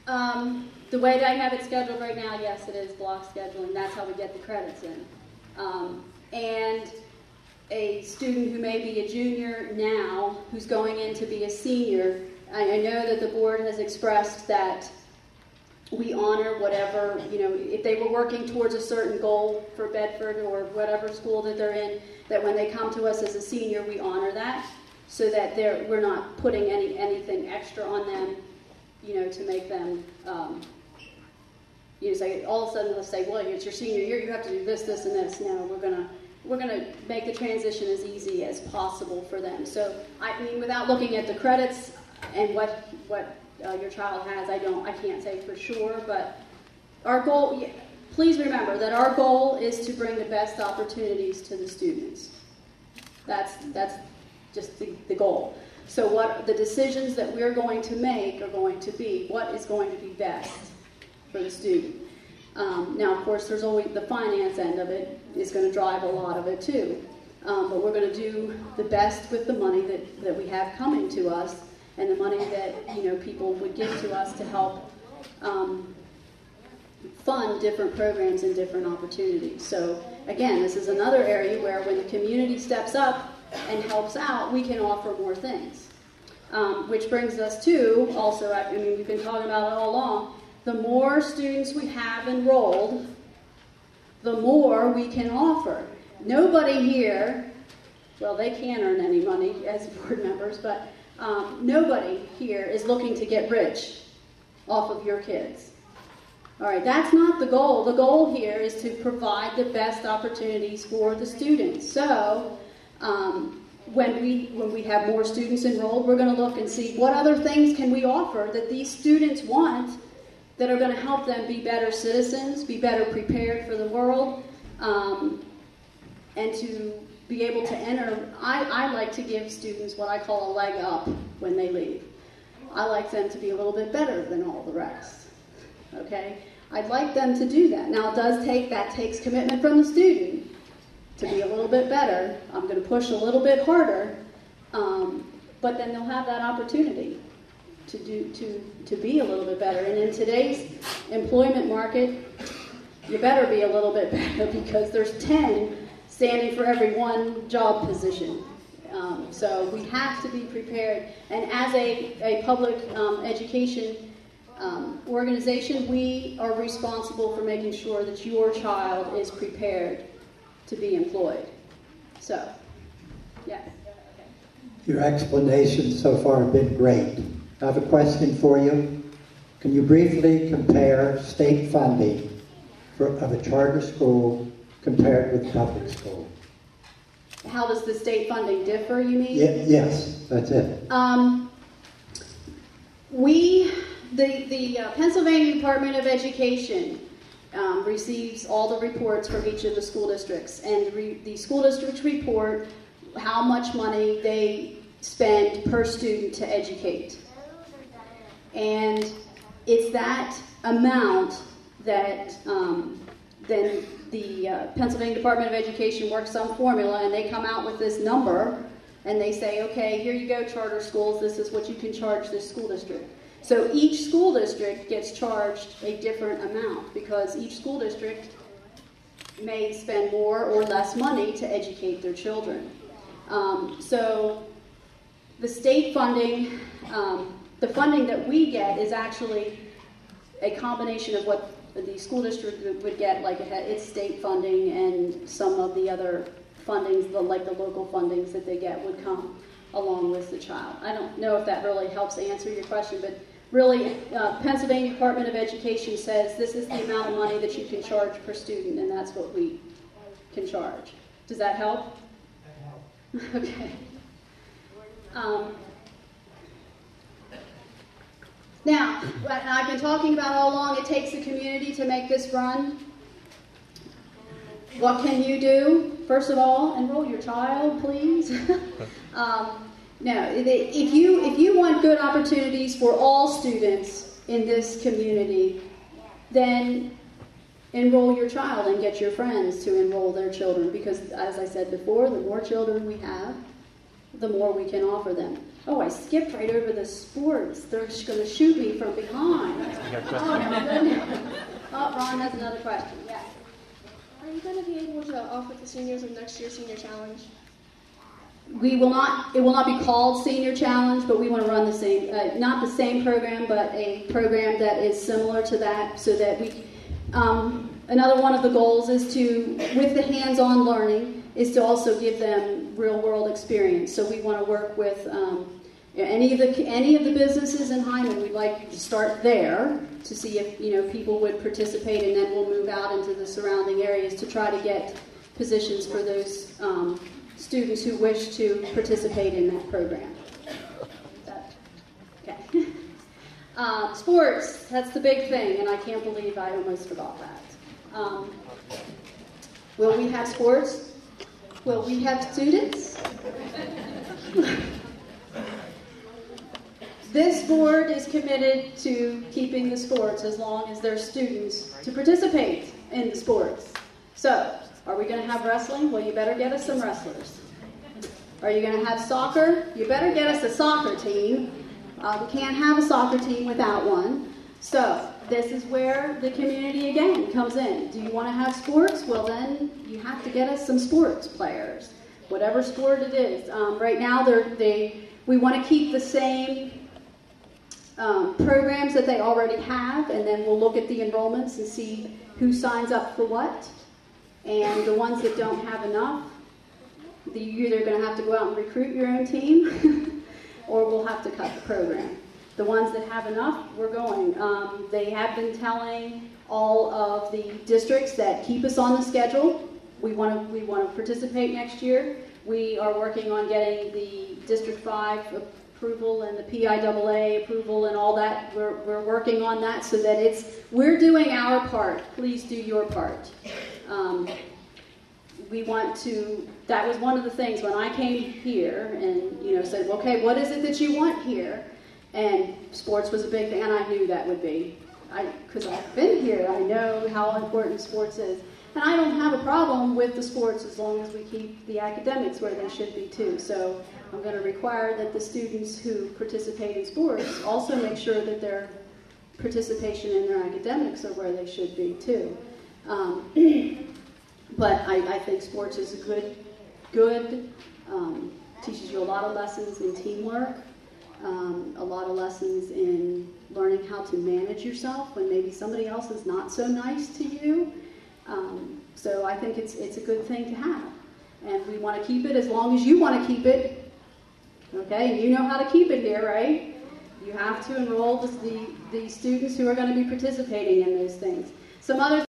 The way that I have it scheduled right now, yes, it is block scheduling. That's how we get the credits in. And a student who may be a junior now, who's going in to be a senior, I know that the board has expressed that we honor whatever, if they were working towards a certain goal for Bedford or whatever school that they're in, that when they come to us as a senior, we honor that, so that we're not putting anything extra on them, to make them, say, all of a sudden let's say, well, it's your senior year, you have to do this, this, and this. No, we're gonna make the transition as easy as possible for them. So, without looking at the credits and what your child has, I can't say for sure, but our goal, please remember that our goal is to bring the best opportunities to the students. That's just the goal. So what the decisions that we're going to make are going to be what is going to be best for the student. Now, of course, there's always the finance end of it is going to drive a lot of it too. But we're going to do the best with the money that we have coming to us, and the money that people would give to us to help fund different programs and different opportunities. So again, this is another area where when the community steps up and helps out, we can offer more things. Which brings us to also, we've been talking about it all along, the more students we have enrolled, the more we can offer. Nobody here, well, they can't earn any money as board members, but nobody here is looking to get rich off of your kids. All right, that's not the goal. The goal here is to provide the best opportunities for the students. So when we have more students enrolled, we're going to look and see what other things can we offer that these students want that are going to help them be better citizens, be better prepared for the world, and to be able to enter. I like to give students what I call a leg up when they leave. I like them to be a little bit better than all the rest. Okay? I'd like them to do that. Now, that takes commitment from the student to be a little bit better. I'm going to push a little bit harder, but then they'll have that opportunity to be a little bit better. And in today's employment market, you better be a little bit better because there's 10 standing for every one job position. So we have to be prepared. And as a public education organization, we are responsible for making sure that your child is prepared to be employed. So, yeah. Your explanations so far have been great. I have a question for you. Can you briefly compare state funding of a charter school compared with public school? How does the state funding differ, you mean? Yes, that's it. The Pennsylvania Department of Education receives all the reports from each of the school districts, and the school districts report how much money they spend per student to educate. And it's that amount that then the Pennsylvania Department of Education works some formula, and they come out with this number, and they say, okay, here you go, charter schools, this is what you can charge this school district. So each school district gets charged a different amount because each school district may spend more or less money to educate their children. So the state funding, the funding that we get is actually a combination of what the school district would get, like its state funding, and some of the other fundings, like the local fundings that they get would come along with the child. I don't know if that really helps answer your question, but really, Pennsylvania Department of Education says this is the amount of money that you can charge per student, and that's what we can charge. Does that help? That helps. Okay. Now, I've been talking about how long it takes the community to make this run. What can you do? First of all, enroll your child, please. No, if you want good opportunities for all students in this community, then enroll your child and get your friends to enroll their children, because as I said before, the more children we have, the more we can offer them. Oh, I skipped right over the sports. They're just going to shoot me from behind. Oh, my goodness. Oh, Ron has another question. Yes. Are you going to be able to offer the seniors of next year's senior challenge? We will not. It will not be called Senior Challenge, but we want to run the same, not the same program, but a program that is similar to that, so that we. Another one of the goals is to, with the hands-on learning, is to also give them real-world experience. So we want to work with any of the businesses in Hyndman. We'd like to start there to see if people would participate, and then we'll move out into the surrounding areas to try to get positions for those students who wish to participate in that program. Okay. Sports, that's the big thing, and I can't believe I almost forgot that. Will we have sports? Will we have students? This board is committed to keeping the sports as long as there's students to participate in the sports. So, are we going to have wrestling? Well, you better get us some wrestlers. Are you going to have soccer? You better get us a soccer team. We can't have a soccer team without one. So, this is where the community again comes in. Do you want to have sports? Well, then you have to get us some sports players, whatever sport it is. Right now, we want to keep the same programs that they already have, and then we'll look at the enrollments and see who signs up for what. And the ones that don't have enough, you're either going to have to go out and recruit your own team, or we'll have to cut the program. The ones that have enough, we're going. They have been telling all of the districts that keep us on the schedule. We want to participate next year. We are working on getting the District 5 approval and the PIAA approval and all that. We're working on that so that we're doing our part. Please do your part. That was one of the things when I came here and said, okay, what is it that you want here? And sports was a big thing, and I knew that would be. Because I've been here, I know how important sports is. And I don't have a problem with the sports as long as we keep the academics where they should be too. So I'm going to require that the students who participate in sports also make sure that their participation in their academics are where they should be too. But I think sports is a good teaches you a lot of lessons in teamwork, a lot of lessons in learning how to manage yourself when maybe somebody else is not so nice to you. So I think it's a good thing to have. And we want to keep it as long as you want to keep it. Okay, and you know how to keep it here, right? You have to enroll the students who are going to be participating in those things. Some other